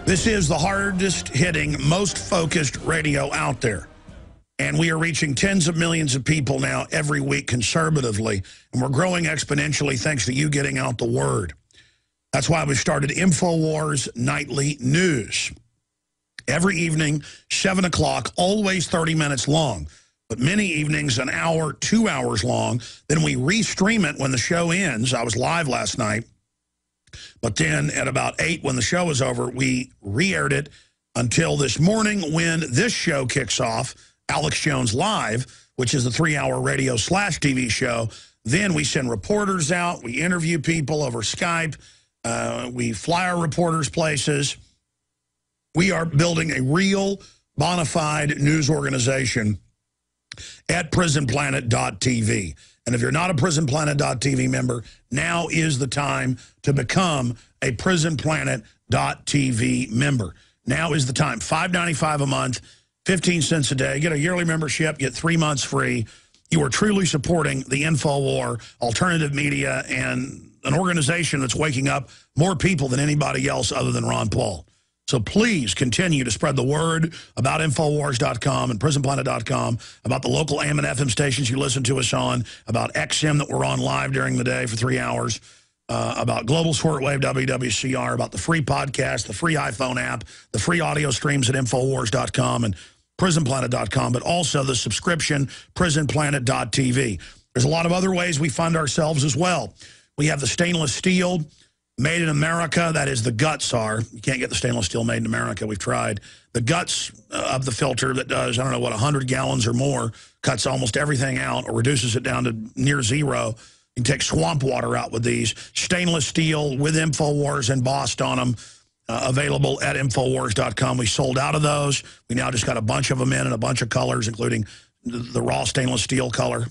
This is the hardest hitting, most focused radio out there. And we are reaching tens of millions of people now every week conservatively. And we're growing exponentially thanks to you getting out the word. That's why we started InfoWars Nightly News. Every evening, 7 o'clock, always 30 minutes long. But many evenings, an hour, 2 hours long. Then we restream it when the show ends. I was live last night. But then at about 8, when the show is over, we re-aired it until this morning when this show kicks off, Alex Jones Live, which is a 3-hour radio/TV show. Then we send reporters out. We interview people over Skype. We fly our reporters places. We are building a real, bona fide news organization at prisonplanet.tv. And if you're not a prisonplanet.tv member, now is the time to become a prisonplanet.tv member. Now is the time. $5.95 a month, 15 cents a day. Get a yearly membership, get 3 months free. You are truly supporting the InfoWar, alternative media, and an organization that's waking up more people than anybody else other than Ron Paul. So please continue to spread the word about Infowars.com and PrisonPlanet.com, about the local AM and FM stations you listen to us on, about XM that we're on live during the day for 3 hours, about Global Shortwave WWCR, about the free podcast, the free iPhone app, the free audio streams at Infowars.com and PrisonPlanet.com, but also the subscription PrisonPlanet.tv. There's a lot of other ways we fund ourselves as well. We have the stainless steel made in America. That is, the guts are. You can't get the stainless steel made in America. We've tried. The guts of the filter that does, I don't know, what, 100 gallons or more, cuts almost everything out or reduces it down to near zero. You can take swamp water out with these. Stainless steel with InfoWars embossed on them, available at Infowars.com. We sold out of those. We now just got a bunch of them in a bunch of colors, including the raw stainless steel color.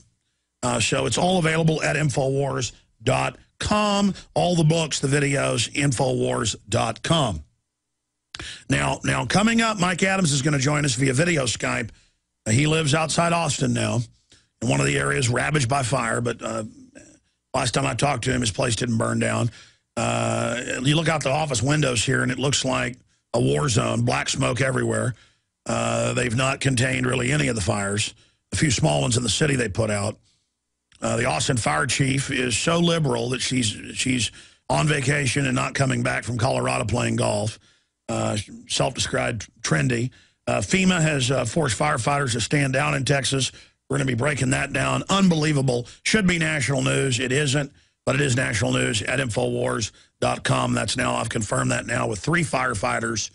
So it's all available at Infowars.com. All the books, the videos, Infowars.com. Now, coming up, Mike Adams is going to join us via video Skype. He lives outside Austin now, in one of the areas ravaged by fire, but last time I talked to him, his place didn't burn down. You look out the office windows here, and it looks like a war zone, black smoke everywhere. They've not contained really any of the fires. A few small ones in the city they put out. The Austin fire chief is so liberal that she's on vacation and not coming back from Colorado playing golf. Self-described trendy. FEMA has forced firefighters to stand down in Texas. We're going to be breaking that down. Unbelievable. Should be national news. It isn't, but it is national news at Infowars.com. That's now, I've confirmed that now with 3 firefighters.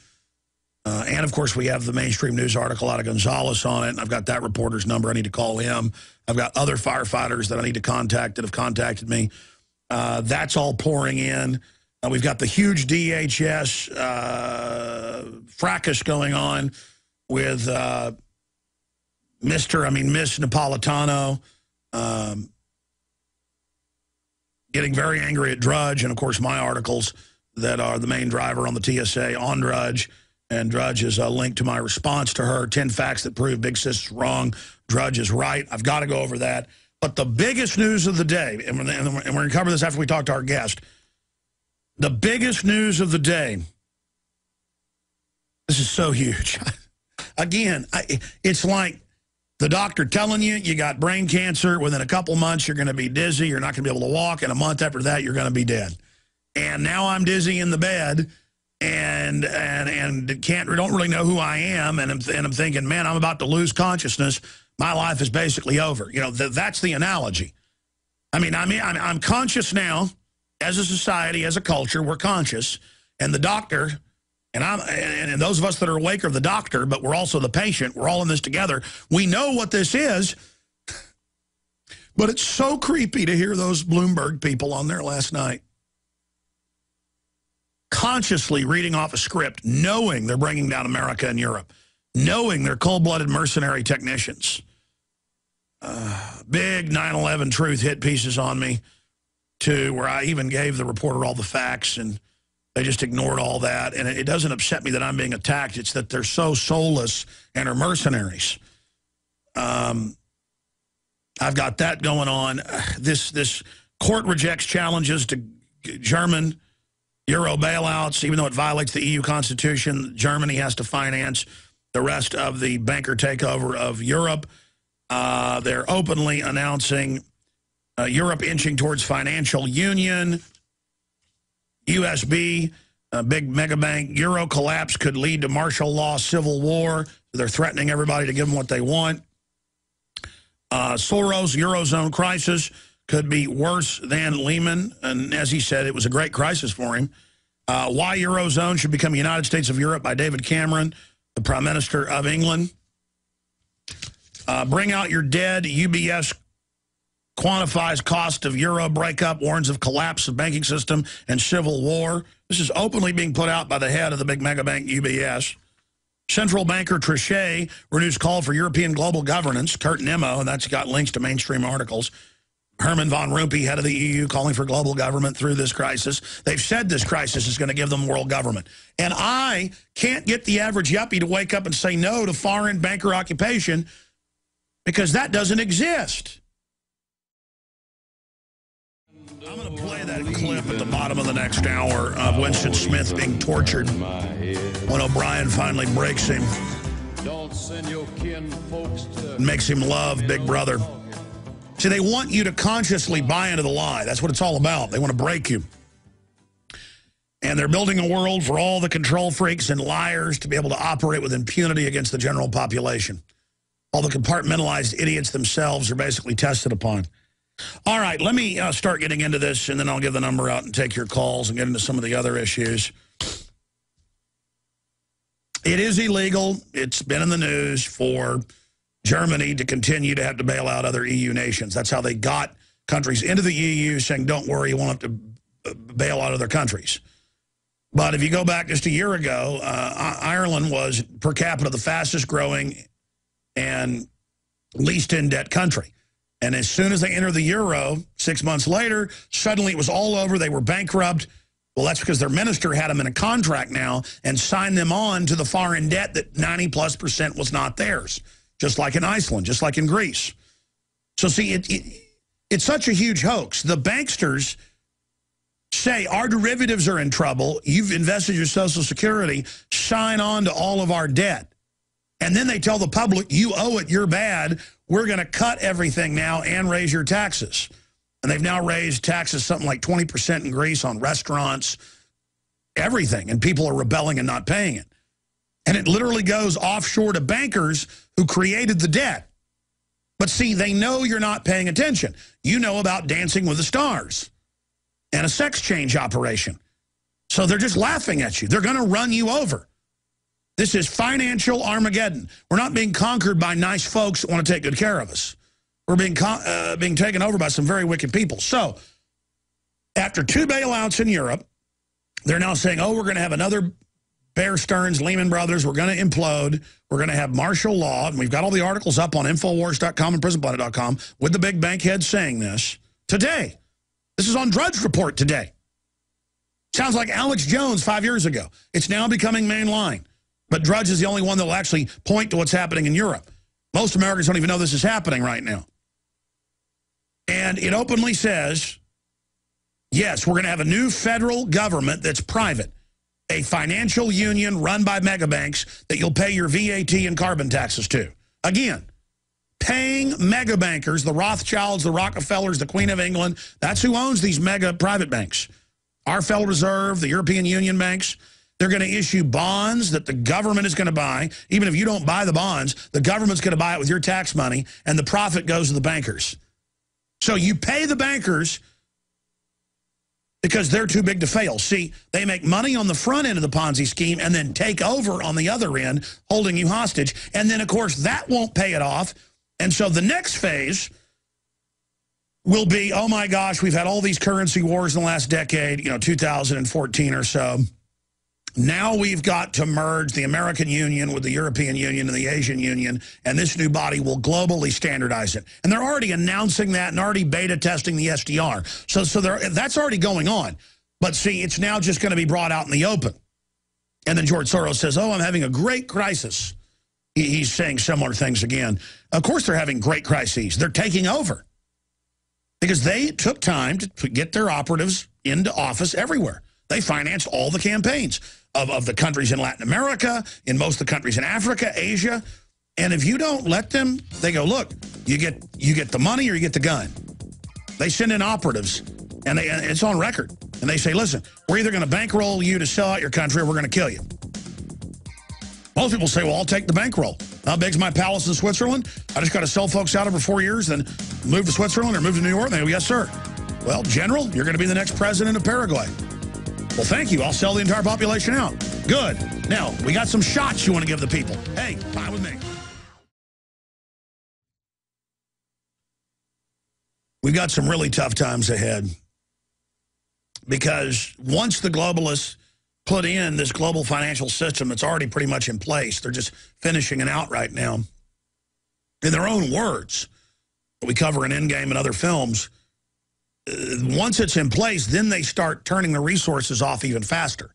And, of course, we have the mainstream news article out of Gonzales on it, and I've got that reporter's number. I need to call him. I've got other firefighters that I need to contact that have contacted me. That's all pouring in. We've got the huge DHS fracas going on with Miss Napolitano getting very angry at Drudge, and, of course, my articles that are the main driver on the TSA on Drudge. And Drudge is linked to my response to her, 10 facts that prove Big Sis is wrong. Drudge is right. I've got to go over that. But the biggest news of the day, and we're going to cover this after we talk to our guest, the biggest news of the day, this is so huge. Again, it's like the doctor telling you you got brain cancer. Within a couple months, you're going to be dizzy. You're not going to be able to walk. And a month after that, you're going to be dead. And now I'm dizzy in the bed. And don't really know who I am, and I'm thinking, man, I'm about to lose consciousness. My life is basically over. You know, that's the analogy. I'm conscious now, as a society, as a culture, we're conscious, and the doctor, and those of us that are awake are the doctor, but we're also the patient. We're all in this together. We know what this is, but it's so creepy to hear those Bloomberg people on there last night consciously reading off a script, knowing they're bringing down America and Europe, knowing they're cold-blooded mercenary technicians. Big 9/11 truth hit pieces on me, too, where I even gave the reporter all the facts, and they just ignored all that. And it doesn't upset me that I'm being attacked. It's that they're so soulless and are mercenaries. I've got that going on. This court rejects challenges to German Euro bailouts, even though it violates the EU constitution, Germany has to finance the rest of the banker takeover of Europe. They're openly announcing Europe inching towards financial union. USB, a big mega bank, Euro collapse could lead to martial law, civil war. They're threatening everybody to give them what they want. Soros, Eurozone crisis could be worse than Lehman. And as he said, it was a great crisis for him. Why Eurozone should become United States of Europe by David Cameron, the Prime Minister of England. Bring out your dead. UBS quantifies cost of Euro breakup, warns of collapse of banking system and civil war. This is openly being put out by the head of the big mega bank UBS. Central banker Trichet renews call for European global governance. Kurt Nemo, and that's got links to mainstream articles. Herman von Rompuy, head of the EU, calling for global government through this crisis. They've said this crisis is going to give them world government. And I can't get the average yuppie to wake up and say no to foreign banker occupation because that doesn't exist. I'm going to play that clip at the bottom of the next hour of Winston Smith being tortured when O'Brien finally breaks him and makes him love Big Brother. See, they want you to consciously buy into the lie. That's what it's all about. They want to break you. And they're building a world for all the control freaks and liars to be able to operate with impunity against the general population. All the compartmentalized idiots themselves are basically tested upon. All right, let me start getting into this, and then I'll give the number out and take your calls and get into some of the other issues. It is illegal. It's been in the news for Germany to continue to have to bail out other EU nations. That's how they got countries into the EU, saying, don't worry, you won't have to bail out other countries. But if you go back just a year ago, Ireland was, per capita, the fastest growing and least in-debt country. And as soon as they entered the euro, 6 months later, suddenly it was all over. They were bankrupt. Well, that's because their minister had them in a contract now and signed them on to the foreign debt that 90+% was not theirs, just like in Iceland, just like in Greece. So, see, it's such a huge hoax. The banksters say our derivatives are in trouble. You've invested your Social Security. Sign on to all of our debt. And then they tell the public, you owe it, you're bad. We're going to cut everything now and raise your taxes. And they've now raised taxes something like 20% in Greece on restaurants, everything. And people are rebelling and not paying it. And it literally goes offshore to bankers who created the debt. But see, they know you're not paying attention. You know about Dancing with the Stars and a sex change operation. So they're just laughing at you. They're going to run you over. This is financial Armageddon. We're not being conquered by nice folks that want to take good care of us. We're being taken over by some very wicked people. So after 2 bailouts in Europe, they're now saying, oh, we're going to have another Bear Stearns, Lehman Brothers. We're going to implode. We're going to have martial law. And we've got all the articles up on Infowars.com and PrisonPlanet.com with the big bank heads saying this today. This is on Drudge Report today. Sounds like Alex Jones 5 years ago. It's now becoming mainline. But Drudge is the only one that will actually point to what's happening in Europe. Most Americans don't even know this is happening right now. And it openly says, yes, we're going to have a new federal government that's private, a financial union run by megabanks that you'll pay your VAT and carbon taxes to. Again, paying megabankers, the Rothschilds, the Rockefellers, the Queen of England, that's who owns these mega private banks. Our Federal Reserve, the European Union banks. They're going to issue bonds that the government is going to buy. Even if you don't buy the bonds, the government's going to buy it with your tax money, and the profit goes to the bankers. So you pay the bankers because they're too big to fail. See, they make money on the front end of the Ponzi scheme and then take over on the other end, holding you hostage. And then, of course, that won't pay it off. And so the next phase will be, oh, my gosh, we've had all these currency wars in the last decade, 2014 or so. Now we've got to merge the American Union with the European Union and the Asian Union, and this new body will globally standardize it. And they're already announcing that and already beta testing the SDR. So that's already going on. But see, it's now just going to be brought out in the open. And then George Soros says, oh, I'm having a great crisis. He's saying similar things again. Of course they're having great crises. They're taking over. Because they took time to get their operatives into office everywhere. They financed all the campaigns of the countries in Latin America, in most of the countries in Africa, Asia. And if you don't let them, they go, look, you get the money or you get the gun. They send in operatives, and it's on record. And they say, listen, we're either going to bankroll you to sell out your country or we're going to kill you. Most people say, well, I'll take the bankroll. How big's my palace in Switzerland? I just got to sell folks out over 4 years, then move to Switzerland or move to New York. And they go, yes, sir. Well, General, you're going to be the next president of Paraguay. Well, thank you. I'll sell the entire population out. Good. Now, we got some shots you want to give the people. Hey, fine with me. We've got some really tough times ahead because once the globalists put in this global financial system that's already pretty much in place, they're just finishing it out right now. In their own words, we cover in Endgame and other films, once it's in place, then they start turning the resources off even faster.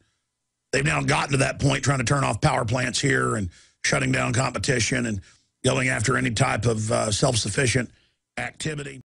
They've now gotten to that point trying to turn off power plants here and shutting down competition and going after any type of self-sufficient activity.